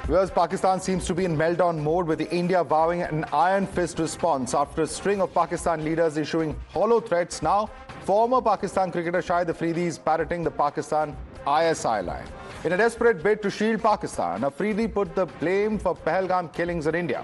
Whereas Pakistan seems to be in meltdown mode, with India vowing an iron fist response after a string of Pakistan leaders issuing hollow threats. Now, former Pakistan cricketer Shahid Afridi is parroting the Pakistan ISI line. In a desperate bid to shield Pakistan, Afridi put the blame for Pahalgam killings on India.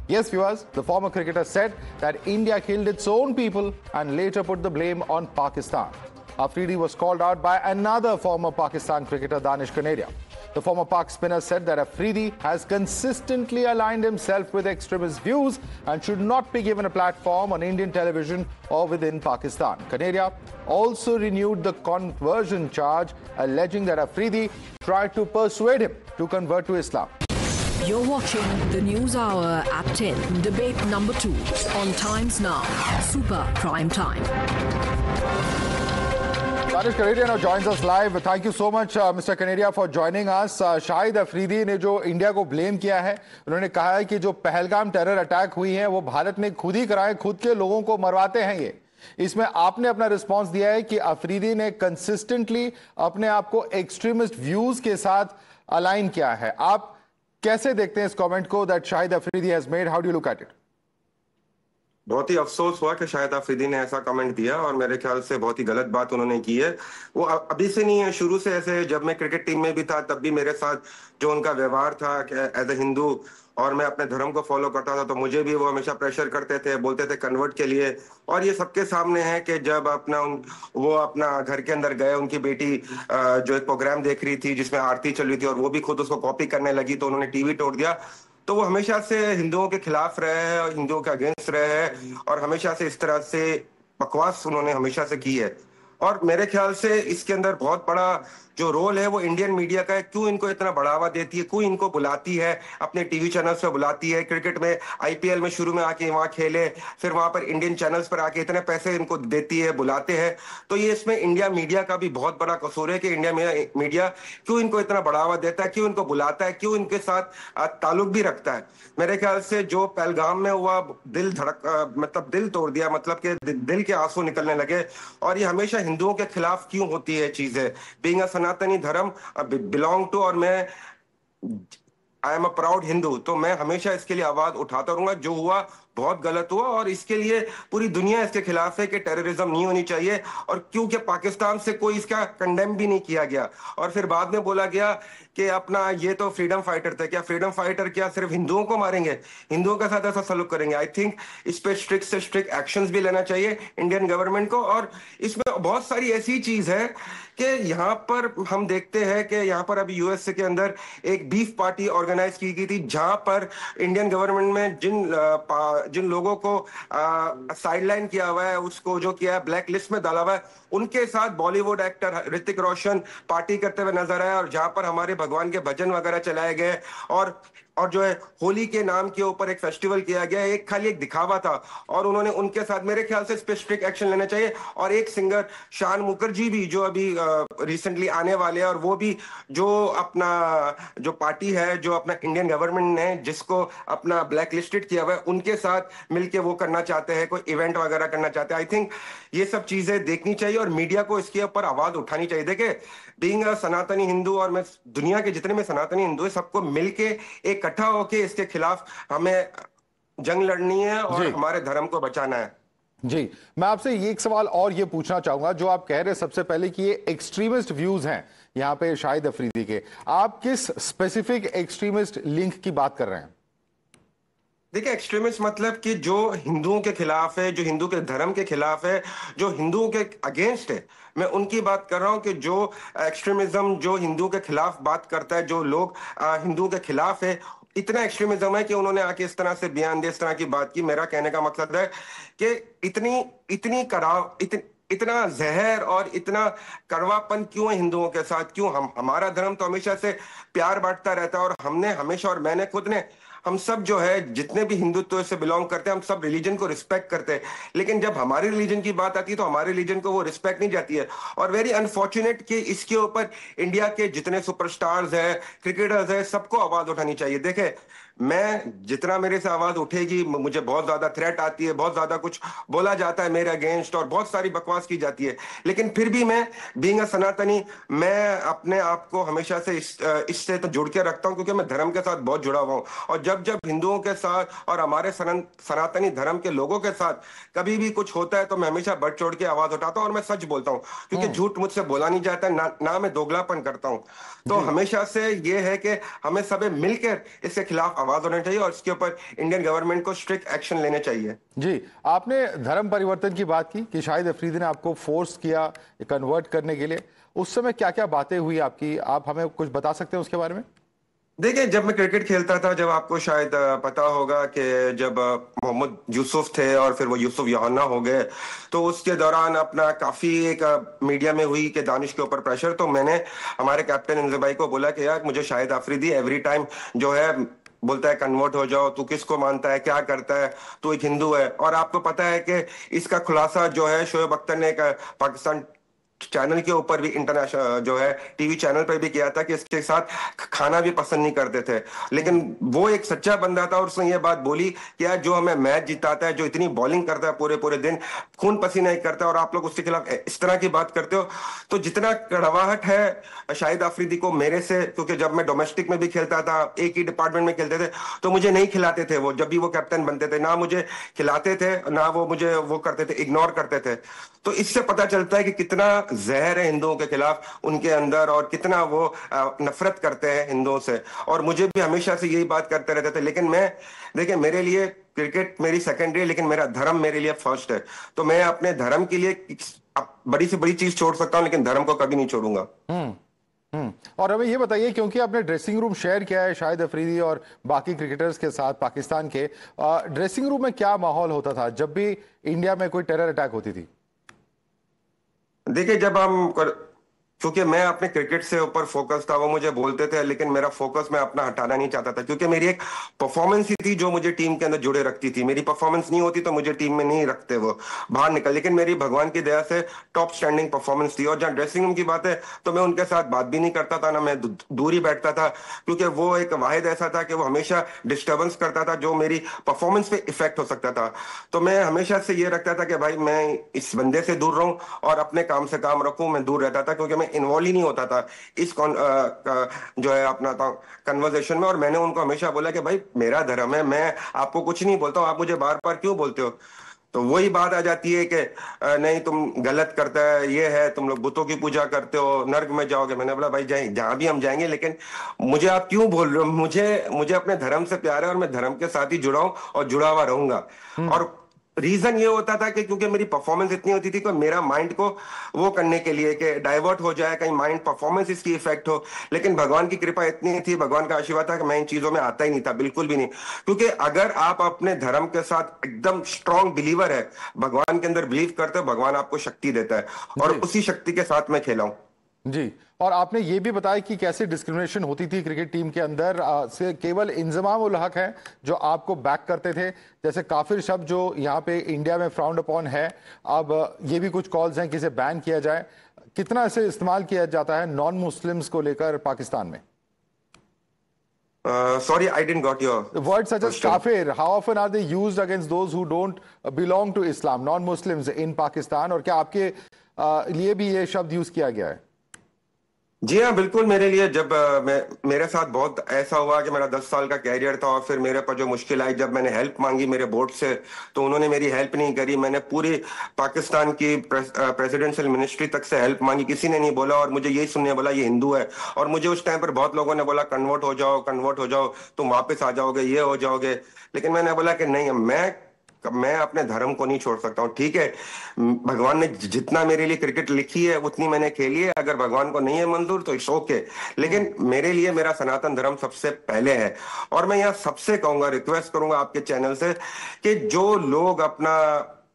Yes, viewers, the former cricketer said that India killed its own people and later put the blame on Pakistan. Afridi was called out by another former Pakistan cricketer, Danish Kaneria. The former Pak spinner said that Afridi has consistently aligned himself with extremist views and should not be given a platform on Indian television or within Pakistan. Kaneria also renewed the conversion charge, alleging that Afridi tried to persuade him to convert to Islam. You're watching the News Hour at 10, debate number 2 on Times Now, Super Prime Time. Danish Kaneria now joins us live. Thank you so much, Mr. Kaneria, for joining us. Shahid Afridi ने जो India को blame किया है, उन्होंने कहा है कि जो पहलगाम टेरर अटैक हुई है वो भारत ने खुद ही कराए, खुद के लोगों को मरवाते हैं ये। इसमें आपने अपना रिस्पांस दिया है कि अफरीदी ने कंसिस्टेंटली अपने आप को एक्सट्रीमिस्ट व्यूज के साथ अलाइन किया है। आप कैसे देखते हैं इस कमेंट को that Shahid Afridi has made? How do you look at it? बहुत ही अफसोस हुआ कि शाहिद अफरीदी ने ऐसा कमेंट दिया और मेरे ख्याल से बहुत ही गलत बात उन्होंने की है। वो अभी से नहीं है, शुरू से ऐसे, जब मैं क्रिकेट टीम में भी था तब भी मेरे साथ जो उनका व्यवहार था एज ए हिंदू, और मैं अपने धर्म को फॉलो करता था, तो मुझे भी वो हमेशा प्रेशर करते थे, बोलते थे कन्वर्ट के लिए। और ये सबके सामने है कि जब वो अपना घर के अंदर गए, उनकी बेटी जो एक प्रोग्राम देख रही थी जिसमें आरती चल रही थी और वो भी खुद उसको कॉपी करने लगी, तो उन्होंने टीवी तोड़ दिया। तो वो हमेशा से हिंदुओं के खिलाफ रहे हैं और हिंदुओं के अगेंस्ट रहे हैं और हमेशा से इस तरह से बकवास उन्होंने हमेशा से की है। और मेरे ख्याल से इसके अंदर बहुत बड़ा जो रोल है वो इंडियन मीडिया का है। क्यों इनको इतना बढ़ावा देती है, क्यों इनको बुलाती है, अपने टीवी चैनल्स पे बुलाती है, क्रिकेट में आईपीएल में शुरू में आके वहां खेले, फिर वहां पर इंडियन चैनल्स पर आके इतने पैसे इनको देती है, बुलाते हैं। तो ये इसमें इंडिया मीडिया का भी बहुत बड़ा कसूर है कि इंडिया मीडिया क्यों इनको इतना बढ़ावा देता है, क्यों इनको बुलाता है, क्यों इनके साथ ताल्लुक भी रखता है। मेरे ख्याल से जो पहलगाम में हुआ, मतलब दिल तोड़ दिया, मतलब के दिल के आंसू निकलने लगे। और ये हमेशा हिंदुओं के खिलाफ क्यों होती है चीजें? बीइंग अ सनातनी धर्म बिलोंग टू, और मैं I am a proud Hindu, तो मैं हमेशा इसके लिए आवाज उठाता रहूंगा। जो हुआ बहुत गलत हुआ और इसके लिए पूरी दुनिया इसके खिलाफ है कि टेररिज्म नहीं होनी चाहिए। और क्योंकि पाकिस्तान से कोई इसका कंडेम भी नहीं किया गया और फिर बाद में बोला गया कि अपना ये तो फ्रीडम फाइटर थे। क्या फ्रीडम फाइटर क्या सिर्फ हिंदुओं को मारेंगे, हिंदुओं के साथ ऐसा सलूक करेंगे? आई थिंक इस पे स्ट्रिक्ट से स्ट्रिक्ट एक्शंस भी लेना चाहिए इंडियन गवर्नमेंट को। और इसमें बहुत सारी ऐसी चीज है कि यहाँ पर हम देखते हैं कि यहाँ पर अभी यूएसए के अंदर एक बीफ पार्टी ऑर्गेनाइज की गई थी, जहां पर इंडियन गवर्नमेंट में जिन लोगों को साइडलाइन किया हुआ है, उसको जो किया है ब्लैक लिस्ट में डाला हुआ है, उनके साथ बॉलीवुड एक्टर ऋतिक रोशन पार्टी करते हुए नजर आया। और जहां पर हमारे भगवान के भजन वगैरह चलाए गए और जो है होली के नाम के ऊपर एक फेस्टिवल किया गया, एक खाली एक दिखावा था। और उन्होंने उनके साथ, मेरे ख्याल से इस पे स्ट्रिक्ट एक्शन लेना चाहिए। और एक सिंगर शान मुखर्जी भी जो अभी रिसेंटली आने वाले हैं, और वो भी जो अपना जो पार्टी है, जो अपना इंडियन गवर्नमेंट ने जिसको अपना ब्लैक लिस्टेड किया हुआ है, उनके साथ मिलके वो करना चाहते हैं, कोई इवेंट वगैरह करना चाहते हैं। आई थिंक ये सब चीजें देखनी चाहिए और मीडिया को इसके ऊपर आवाज उठानी चाहिए। देखे, बीइंग अ सनातनी हिंदू, और मैं दुनिया के जितने भी सनातनी हिंदू है, सबको मिलके इकट्ठा होके इसके खिलाफ हमें जंग लड़नी है और हमारे धर्म को बचाना है। जी, मैं आपसे ये एक सवाल और ये पूछना चाहूंगा, जो आप कह रहे सबसे पहले कि ये एक्सट्रीमिस्ट व्यूज हैं यहाँ पे शाहिद अफरीदी के, आप किस स्पेसिफिक एक्सट्रीमिस्ट लिंक की बात कर रहे हैं? देखिए, एक्सट्रीमिस्ट मतलब कि जो हिंदुओं के खिलाफ है, जो हिंदू के धर्म के खिलाफ है, जो हिंदुओं के अगेंस्ट है, मैं उनकी बात कर रहा हूं। कि जो एक्सट्रीमिज्म जो हिंदुओं के खिलाफ बात करता है, जो लोग हिंदुओं के खिलाफ है, इतना एक्सट्रीमिज्म है कि उन्होंने आके इस तरह से बयान दिया, इस तरह की बात की। मेरा कहने का मकसद है कि इतना जहर और इतना कड़वापन क्यों है हिंदुओं के साथ? क्यों? हमारा धर्म तो हमेशा से प्यार बांटता रहता है और हमने हमेशा, और मैंने खुद ने हम सब जो है जितने भी हिंदुत्व से बिलोंग करते हैं, हम सब रिलीजन को रिस्पेक्ट करते हैं, लेकिन जब हमारे रिलीजन की बात आती है तो हमारे रिलीजन को वो रिस्पेक्ट नहीं जाती है। और वेरी अनफॉर्चुनेट कि इसके ऊपर इंडिया के जितने सुपरस्टार्स है, क्रिकेटर्स है, सबको आवाज उठानी चाहिए। देखे, मैं जितना मेरे से आवाज उठेगी, मुझे बहुत ज्यादा थ्रेट आती है, बहुत ज्यादा कुछ बोला जाता है मेरे अगेंस्ट और बहुत सारी बकवास की जाती है, लेकिन फिर भी मैं बीइंग अ सनातनी, मैं अपने आप को हमेशा से इससे तो जुड़ के रखता हूं, क्योंकि मैं धर्म के साथ बहुत जुड़ा हुआ हूं। और जब जब हिंदुओं के साथ और हमारे सनातनी धर्म के लोगों के साथ कभी भी कुछ होता है तो मैं हमेशा बढ़ चढ़ के आवाज उठाता हूं और मैं सच बोलता हूं, क्योंकि झूठ मुझसे बोला नहीं जाता, ना मैं दोगलापन करता हूं। तो हमेशा से ये है कि हमें सबे मिलकर इसके खिलाफ आवाज होनी चाहिए और इसके ऊपर इंडियन गवर्नमेंट को स्ट्रिक्ट एक्शन लेने चाहिए। जी, आपने धर्म परिवर्तन की बात की कि शाहिद अफरीदी ने आपको फोर्स किया कन्वर्ट करने के लिए। उस समय क्या क्या बातें हुई आपकी, आप हमें कुछ बता सकते हैं उसके बारे में? देखिए, जब मैं क्रिकेट खेलता था, जब आपको शायद पता होगा कि जब मोहम्मद यूसुफ थे और फिर वो यूसुफ योहाना हो गए, तो उसके दौरान अपना काफी एक मीडिया में हुई कि दानिश के ऊपर प्रेशर। तो मैंने हमारे कैप्टन इंजर भाई को बोला कि यार, मुझे शाहिद अफरीदी एवरी टाइम जो है बोलता है कन्वर्ट हो जाओ, तू किसको मानता है, क्या करता है, तू एक हिंदू है। और आपको पता है कि इसका खुलासा जो है शोएब अख्तर ने एक पाकिस्तान चैनल के ऊपर भी, इंटरनेशनल जो है टीवी चैनल पर भी किया था कि इसके साथ खाना भी पसंद नहीं करते थे। लेकिन वो एक सच्चा बंदा था और उसने ये बात बोली कि यार, जो हमें मैच जिताता है, जो इतनी बॉलिंग करता है पूरे पूरे दिन, खून पसीना ही करता है, और आप लोग उसके खिलाफ इस तरह की बात करते हो। तो जितना कड़वाहट है शाहिद अफरीदी को मेरे से, क्योंकि जब मैं डोमेस्टिक में भी खेलता था, एक ही डिपार्टमेंट में खेलते थे, तो मुझे नहीं खिलाते थे वो। जब भी वो कैप्टन बनते थे, ना मुझे खिलाते थे, ना वो मुझे वो करते थे, इग्नोर करते थे। तो इससे पता चलता है कि कितना जहर है हिंदुओं के खिलाफ उनके अंदर, और कितना वो नफरत करते हैं हिंदुओं से। और मुझे भी हमेशा से यही बात करते रहते थे। लेकिन मैं, देखिए, मेरे लिए क्रिकेट मेरी सेकेंडरी है, लेकिन मेरा धर्म मेरे लिए फर्स्ट है। तो मैं अपने धर्म के लिए बड़ी से बड़ी चीज छोड़ सकता हूं, लेकिन धर्म को कभी नहीं छोड़ूंगा। और हमें ये बताइए, क्योंकि आपने ड्रेसिंग रूम शेयर किया है शाहिद अफरीदी और बाकी क्रिकेटर्स के साथ पाकिस्तान के, ड्रेसिंग रूम में क्या माहौल होता था जब भी इंडिया में कोई टेरर अटैक होती थी? देखिए, क्योंकि मैं अपने क्रिकेट से ऊपर फोकस था, वो मुझे बोलते थे, लेकिन मेरा फोकस मैं अपना हटाना नहीं चाहता था, क्योंकि मेरी एक परफॉर्मेंस ही थी जो मुझे टीम के अंदर जुड़े रखती थी। मेरी परफॉर्मेंस नहीं होती तो मुझे टीम में नहीं रखते, वो बाहर निकल। लेकिन मेरी भगवान की दया से टॉप स्टैंडिंग परफॉर्मेंस थी। और जहां ड्रेसिंग रूम की बात है, तो मैं उनके साथ बात भी नहीं करता था, ना मैं दूर ही बैठता था, क्योंकि वो एक वाहिद ऐसा था कि वो हमेशा डिस्टर्बेंस करता था जो मेरी परफॉर्मेंस पे इफेक्ट हो सकता था। तो मैं हमेशा से ये रखता था कि भाई, मैं इस बंदे से दूर रहूं और अपने काम से काम रखूं। मैं दूर रहता था, क्योंकि मैं इन्वॉल्व ही नहीं होता था इस जो है अपना कन्वर्सेशन में। और मैंने उनको हमेशा बोला कि भाई, मेरा धर्म है, मैं आपको कुछ नहीं बोलता हूं, आप मुझे बार बार क्यों बोलते हो? तो वही बात आ जाती है कि नहीं, तुम गलत करता है, ये है, तुम लोग बुतों की पूजा करते हो, नर्क में जाओगे। मैंने बोला, भाई, जाए जहां भी हम जाएंगे, लेकिन मुझे आप क्यों बोल रहे हो? मुझे अपने धर्म से प्यार है और मैं धर्म के साथ ही जुड़ा हूं और जुड़ा हुआ रहूंगा। और रीजन ये होता था कि क्योंकि मेरी परफॉर्मेंस इतनी होती थी कि मेरा माइंड को वो करने के लिए कि डाइवर्ट हो जाए, कहीं माइंड परफॉर्मेंस इसकी इफेक्ट हो। लेकिन भगवान की कृपा इतनी थी, भगवान का आशीर्वाद था कि मैं इन चीजों में आता ही नहीं था, बिल्कुल भी नहीं। क्योंकि अगर आप अपने धर्म के साथ एकदम स्ट्रांग बिलीवर है, भगवान के अंदर बिलीव करते हो, भगवान आपको शक्ति देता है, और उसी शक्ति के साथ मैं खेला हूं। जी, और आपने ये भी बताया कि कैसे डिस्क्रिमिनेशन होती थी क्रिकेट टीम के अंदर। से केवल इंजमाम उल हक हैं जो आपको बैक करते थे, जैसे काफिर शब्द जो यहाँ पे इंडिया में फ्राउंड अपॉन है, अब ये भी कुछ कॉल्स हैं कि इसे बैन किया जाए। कितना इसे इस्तेमाल किया जाता है नॉन मुस्लिम्स को लेकर पाकिस्तान में? Sorry, I didn't got your Words such as question. kafir, how often are they used against those who don't belong to Islam, non-Muslims in Pakistan? और क्या आपके लिए भी ये शब्द यूज किया गया है? जी हाँ, बिल्कुल। मेरे लिए जब मेरे साथ बहुत ऐसा हुआ कि मेरा 10 साल का कैरियर था, और फिर मेरे पर जो मुश्किल आई, जब मैंने हेल्प मांगी मेरे बोर्ड से, तो उन्होंने मेरी हेल्प नहीं करी। मैंने पूरी पाकिस्तान की प्रेसिडेंशियल मिनिस्ट्री तक से हेल्प मांगी, किसी ने नहीं बोला। और मुझे यही सुनने बोला, ये हिंदू है। और मुझे उस टाइम पर बहुत लोगों ने बोला, कन्वर्ट हो जाओ, कन्वर्ट हो जाओ, तुम वापस आ जाओगे, ये हो जाओगे। लेकिन मैंने बोला कि नहीं, मैं अपने धर्म को नहीं छोड़ सकता हूँ। ठीक है, भगवान ने जितना मेरे लिए क्रिकेट लिखी है उतनी मैंने खेली है, अगर भगवान को नहीं है मंजूर तो इट्स ओके। लेकिन मेरे लिए मेरा सनातन धर्म सबसे पहले है। और मैं यहाँ सबसे कहूंगा, रिक्वेस्ट करूंगा आपके चैनल से, कि जो लोग अपना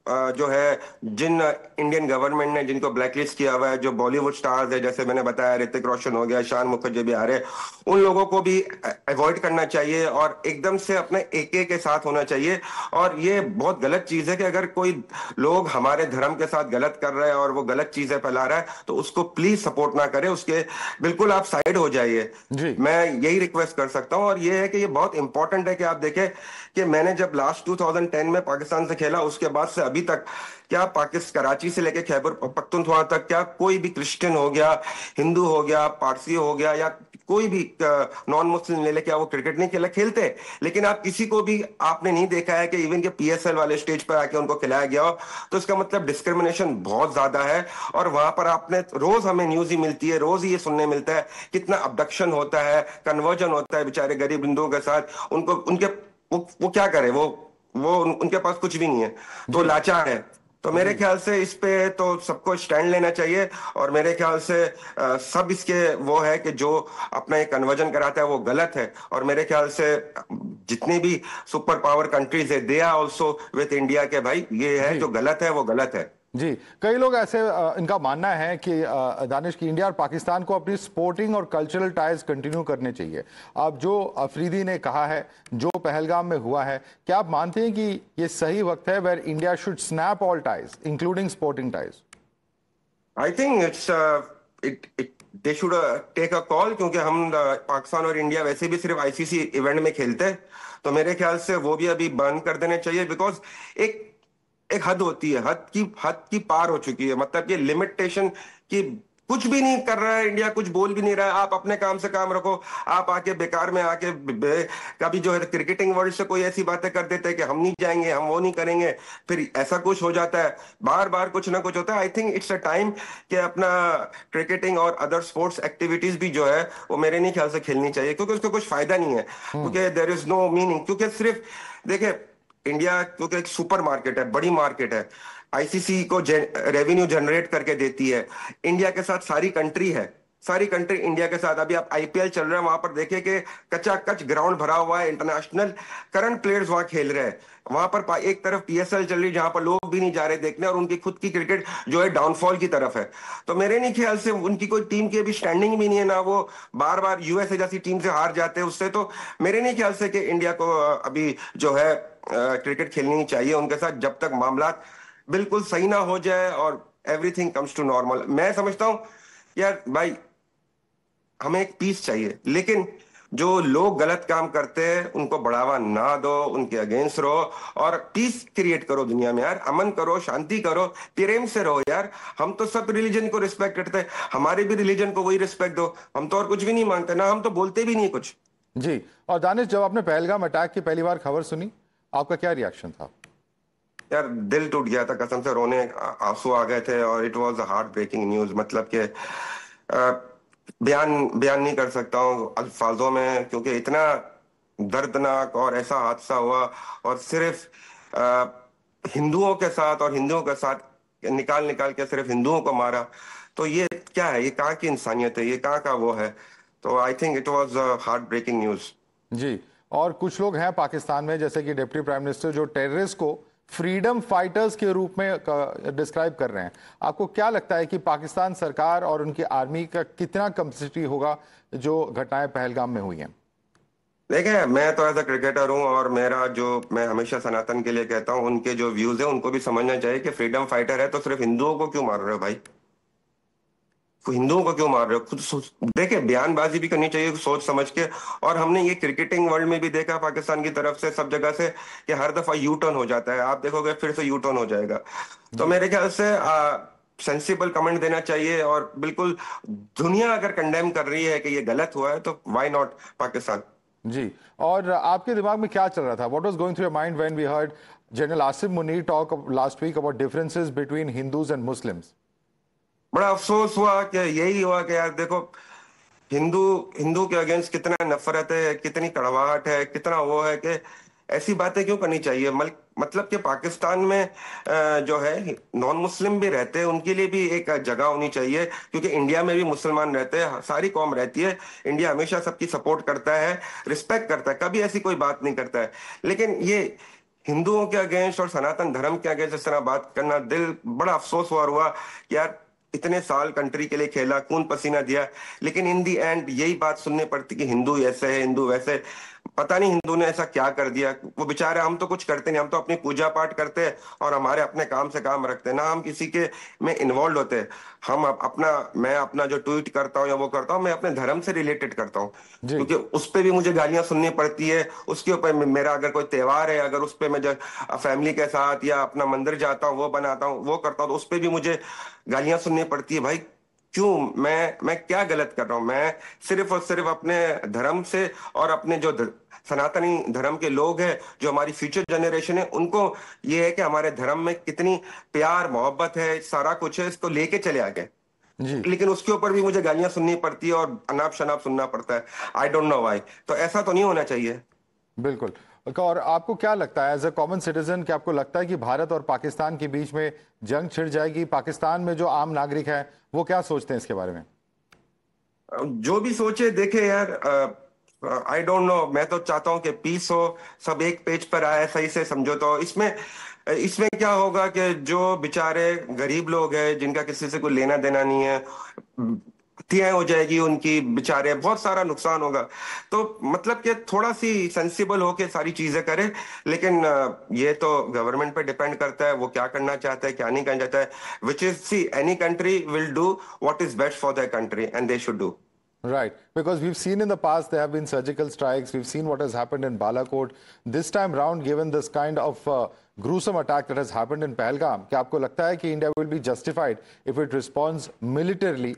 जो है जिन इंडियन गवर्नमेंट ने जिनको ब्लैकलिस्ट किया हुआ है, जो बॉलीवुड स्टार्स है, जैसे मैंने बताया ऋतिक रोशन हो गया, शान मुखर्जी भी आ रहे, उन लोगों को भी अवॉइड करना चाहिए और एकदम से अपने एके के साथ होना चाहिए। और ये बहुत गलत चीज है कि अगर कोई लोग हमारे धर्म के साथ गलत कर रहे हैं और वो गलत चीजें फैला रहा है तो उसको प्लीज सपोर्ट ना करें, उसके बिल्कुल आप साइड हो जाइए। जी। मैं यही रिक्वेस्ट कर सकता हूं। और ये है कि ये बहुत इंपॉर्टेंट है कि आप देखें कि मैंने जब लास्ट 2010 में पाकिस्तान से खेला, उसके बाद से अभी तक क्या पाकिस्तान कराची से लेके खैबर पख्तूनख्वा तक क्या कोई भी क्रिश्चियन हो गया, हिंदू हो गया, पारसी हो गया या कोई भी नॉन मुस्लिम ले ले, क्या वो क्रिकेट नहीं खेला? खेलते। लेकिन आप किसी को भी आपने नहीं देखा है कि इवन के पीएसएल वाले स्टेज पर आके उनको खिलाया गया हो। तो इसका मतलब डिस्क्रिमिनेशन बहुत ज्यादा है। और वहां पर आपने रोज हमें न्यूज ही मिलती है, रोज ही ये सुनने मिलता है कितना अबडक्शन होता है, कन्वर्जन होता है बेचारे गरीब हिंदुओं के साथ। उनको उनके वो क्या करे, वो उनके पास कुछ भी नहीं है, तो जी। लाचार है। तो मेरे जी। ख्याल से इस पे तो सबको स्टैंड लेना चाहिए। और मेरे ख्याल से सब इसके वो है कि जो अपना ये कन्वर्जन कराता है वो गलत है। और मेरे ख्याल से जितनी भी सुपर पावर कंट्रीज है they are also with India के भाई, ये है जी। जो गलत है वो गलत है। जी। कई लोग ऐसे इनका मानना है कि दानिश की इंडिया और पाकिस्तान को अपनी स्पोर्टिंग और कल्चरल टाइज कंटिन्यू करने चाहिए। अब जो अफरीदी ने कहा है, जो पहलगाम में हुआ है, क्या आप मानते हैं कि ये सही वक्त है where India should snap all ties including sporting ties? I think it they should take a call, क्योंकि हम पाकिस्तान और इंडिया वैसे भी सिर्फ आईसीसी इवेंट में खेलते हैं। तो मेरे ख्याल से वो भी अभी बंद कर देने चाहिए। बिकॉज एक एक हद होती है, हद की पार हो चुकी है। मतलब ये लिमिटेशन की कुछ भी नहीं कर रहा है इंडिया, कुछ बोल भी नहीं रहा है। आप अपने काम से काम रखो। आप आके बेकार में आके कभी जो है क्रिकेटिंग वर्ल्ड से कोई ऐसी बातें कर देते हैं कि हम नहीं जाएंगे, हम वो नहीं करेंगे, फिर ऐसा कुछ हो जाता है। बार बार कुछ ना कुछ होता है। I think it's a time कि अपना क्रिकेटिंग और अदर स्पोर्ट्स एक्टिविटीज भी जो है वो मेरे नहीं ख्याल से खेलनी चाहिए, क्योंकि उसका कुछ फायदा नहीं है। क्योंकि देर इज नो मीनिंग। क्योंकि सिर्फ देखिए, इंडिया क्योंकि एक सुपर मार्केट है, बड़ी मार्केट है, आईसीसी को रेवेन्यू जनरेट करके देती है। इंडिया के साथ सारी कंट्री है, सारी कंट्री इंडिया के साथ। अभी आप आईपीएल चल रहा है, वहां पर देखिए कि कच्चा कच ग्राउंड भरा हुआ है, इंटरनेशनल करंट प्लेयर्स वहां खेल रहे हैं। वहां पर एक तरफ पीएसएल चल रही है जहां पर लोग भी नहीं जा रहे देखने, और उनकी खुद की क्रिकेट जो है डाउनफॉल की तरफ है। तो मेरे नहीं ख्याल से उनकी कोई टीम की अभी स्टैंडिंग भी नहीं है ना, वो बार बार यूएसए जैसी टीम से हार जाते हैं उससे। तो मेरे नहीं ख्याल से कि इंडिया को अभी जो है क्रिकेट खेलनी चाहिए उनके साथ, जब तक मामला बिल्कुल सही ना हो जाए और एवरीथिंग कम्स टू नॉर्मल। मैं समझता हूं यार भाई, हमें एक पीस चाहिए, लेकिन जो लोग गलत काम करते हैं उनको बढ़ावा ना दो, उनके अगेंस्ट रहो और पीस क्रिएट करो दुनिया में। यार अमन करो, शांति करो, प्रेम से रहो यार। हम तो सब रिलीजन को रिस्पेक्ट करते हैं, हमारे भी रिलीजन को वही रिस्पेक्ट दो। हम तो और कुछ भी नहीं मांगते ना, हम तो बोलते भी नहीं कुछ। जी। और दानिश, जब आपने पहलगाम अटैक की पहली बार खबर सुनी, आपका क्या रिएक्शन था? यार दिल टूट गया था कसम से, रोने आंसू आ गए थे। और it was a heartbreaking news. मतलब कि बयान बयान नहीं कर सकता हूँ अल्फाजों में, क्योंकि इतना दर्दनाक और ऐसा हादसा हुआ। और सिर्फ हिंदुओं के साथ और हिंदुओं के साथ निकाल निकाल के सिर्फ हिंदुओं को मारा। तो ये क्या है? ये कहाँ की इंसानियत है? ये कहाँ का वो है? तो I think it was heartbreaking news. जी। और कुछ लोग हैं पाकिस्तान में, जैसे कि डिप्टी प्राइम मिनिस्टर, जो टेररिस्ट को फ्रीडम फाइटर्स के रूप में डिस्क्राइब कर रहे हैं। आपको क्या लगता है कि पाकिस्तान सरकार और उनकी आर्मी का कितना कंपैसिटी होगा जो घटनाएं पहलगाम में हुई हैं? देखिए, मैं तो एज अ क्रिकेटर हूँ और मेरा जो मैं हमेशा सनातन के लिए कहता हूँ, उनके जो व्यूज है उनको भी समझना चाहिए कि फ्रीडम फाइटर है तो सिर्फ हिंदुओं को क्यों मार रहे हो भाई? हिंदुओं को क्यों मार रहे हो? खुद सोच। देखिए, बयानबाजी भी करनी चाहिए सोच समझ के। और हमने ये क्रिकेटिंग वर्ल्ड में भी देखा पाकिस्तान की तरफ से सब जगह से कि हर दफा यू टर्न हो जाता है। आप देखोगे फिर से यू टर्न हो जाएगा। तो जी। मेरे ख्याल से सेंसिबल कमेंट देना चाहिए। और बिल्कुल दुनिया अगर कंडेम कर रही है कि ये गलत हुआ है तो व्हाई नॉट पाकिस्तान? जी। और आपके दिमाग में क्या चल रहा था? What was going through your mind when we heard general Asif Munir talk last week about differences between Hindus and Muslims? बड़ा अफसोस हुआ कि यही हुआ कि यार देखो, हिंदू हिंदू के अगेंस्ट कितना नफरत है, कितनी कड़वाहट है, कितना वो है कि ऐसी बातें क्यों करनी चाहिए? मतलब कि पाकिस्तान में जो है नॉन मुस्लिम भी रहते हैं, उनके लिए भी एक जगह होनी चाहिए। क्योंकि इंडिया में भी मुसलमान रहते हैं, सारी कौम रहती है। इंडिया हमेशा सबकी सपोर्ट करता है, रिस्पेक्ट करता है, कभी ऐसी कोई बात नहीं करता है। लेकिन ये हिंदुओं के अगेंस्ट और सनातन धर्म के अगेंस्ट इस तरह बात करना, दिल बड़ा अफसोस हुआ कि यार इतने साल कंट्री के लिए खेला, खून पसीना दिया, लेकिन इन दी एंड यही बात सुननी पड़ती कि हिंदू ऐसे है, हिंदू वैसे। पता नहीं हिंदू ने ऐसा क्या कर दिया। वो बेचारे, हम तो कुछ करते नहीं, हम तो अपनी पूजा पाठ करते हैं और हमारे अपने काम से काम रखते हैं ना, हम किसी के में इन्वॉल्व होते हैं। हम अपना, मैं अपना जो ट्वीट करता हूँ या वो करता हूँ, मैं अपने धर्म से रिलेटेड करता हूँ, जी। क्योंकि उस पे भी मुझे गालियां सुननी पड़ती है। उसके ऊपर मेरा अगर कोई त्योहार है, अगर उस पे मैं जब फैमिली के साथ या अपना मंदिर जाता हूँ, वो बनाता हूँ, वो करता हूँ, तो उस पे भी मुझे गालियां सुननी पड़ती है। भाई क्यों? मैं क्या गलत कर रहा हूं? मैं सिर्फ और सिर्फ अपने धर्म से और अपने जो सनातनी धर्म के लोग हैं, जो हमारी फ्यूचर जनरेशन है, उनको ये है कि हमारे धर्म में कितनी प्यार मोहब्बत है, सारा कुछ है, इसको लेके चले आगे। जी लेकिन उसके ऊपर भी मुझे गालियां सुननी पड़ती है और अनाप शनाप सुनना पड़ता है। I don't know why. तो ऐसा तो नहीं होना चाहिए। बिल्कुल। और आपको क्या लगता है एज ए कॉमन सिटीजन, क्या आपको लगता है कि भारत और पाकिस्तान के बीच में जंग छिड़ जाएगी? पाकिस्तान में जो आम नागरिक है वो क्या सोचते हैं इसके बारे में? जो भी सोचे, देखे यार, आई डोंट नो। मैं तो चाहता हूं कि पीस हो, सब एक पेज पर आए, सही से समझो। तो इसमें इसमें क्या होगा कि जो बेचारे गरीब लोग हैं, जिनका किसी से कोई लेना देना नहीं है, हत्याएं हो जाएगी उनकी, बेचारे बहुत सारा नुकसान होगा। तो मतलब कि थोड़ा सी सेंसिबल होके सारी चीजें करें। लेकिन ये तो गवर्नमेंट पे डिपेंड करता है, वो क्या करना चाहता है, क्या नहीं करना चाहता है। Which is, see, any country will do what is best for their country and they should do. Right, because we've seen in the past there have been surgical strikes. We've seen what has happened in Balakot. This time round, given this kind of gruesome attack that has happened in Pahalgam, क्या आपको लगता है कि India will be justified if it responds militarily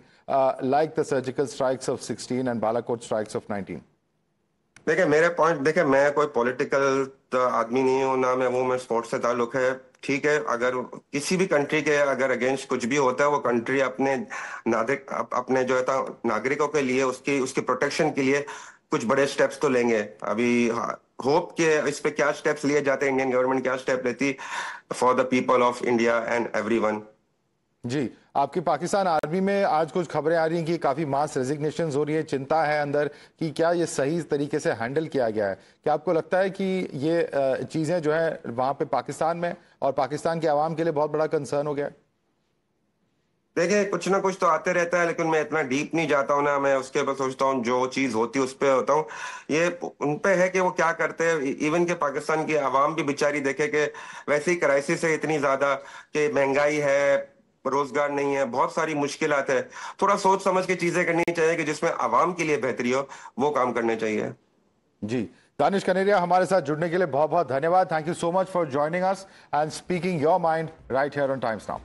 like the surgical strikes of 16 and Balakot strikes of 19? देखिए मेरे point, देखिए मैं कोई पॉलिटिकल आदमी नहीं हूँ ना, मैं वो, मैं स्पोर्ट्स से ताल्लुक है। ठीक है, अगर किसी भी कंट्री के अगर अगेंस्ट कुछ भी होता है, वो कंट्री अपने नागरिक अपने जो है नागरिकों के लिए, उसकी उसकी प्रोटेक्शन के लिए कुछ बड़े स्टेप्स तो लेंगे। अभी होप के इस पे क्या स्टेप्स लिए जाते हैं, इंडियन गवर्नमेंट क्या स्टेप लेती for the people of India and everyone. जी, आपकी पाकिस्तान आर्मी में आज कुछ खबरें आ रही हैं कि काफी मास रेजिग्नेशन हो रही है, चिंता है अंदर कि क्या ये सही तरीके से हैंडल किया गया है? क्या आपको लगता है कि ये चीजें जो है वहां पे पाकिस्तान में और पाकिस्तान के आवाम के लिए बहुत बड़ा कंसर्न हो गया है? देखिए कुछ ना कुछ तो आते रहता है, लेकिन मैं इतना डीप नहीं जाता हूँ ना, मैं उसके ऊपर सोचता हूँ, जो चीज होती है उस पर होता हूँ। ये उन पे है कि वो क्या करते हैं। इवन के पाकिस्तान की आवाम भी बेचारी देखे कि वैसे ही क्राइसिस है इतनी ज्यादा कि महंगाई है, रोजगार नहीं है, बहुत सारी मुश्किलात है। थोड़ा सोच समझ के चीजें करनी चाहिए कि जिसमें आवाम के लिए बेहतरी हो, वो काम करने चाहिए। जी, दानिश कनेरिया हमारे साथ जुड़ने के लिए बहुत बहुत धन्यवाद। Thank you so much for joining us and speaking your mind right here on times now.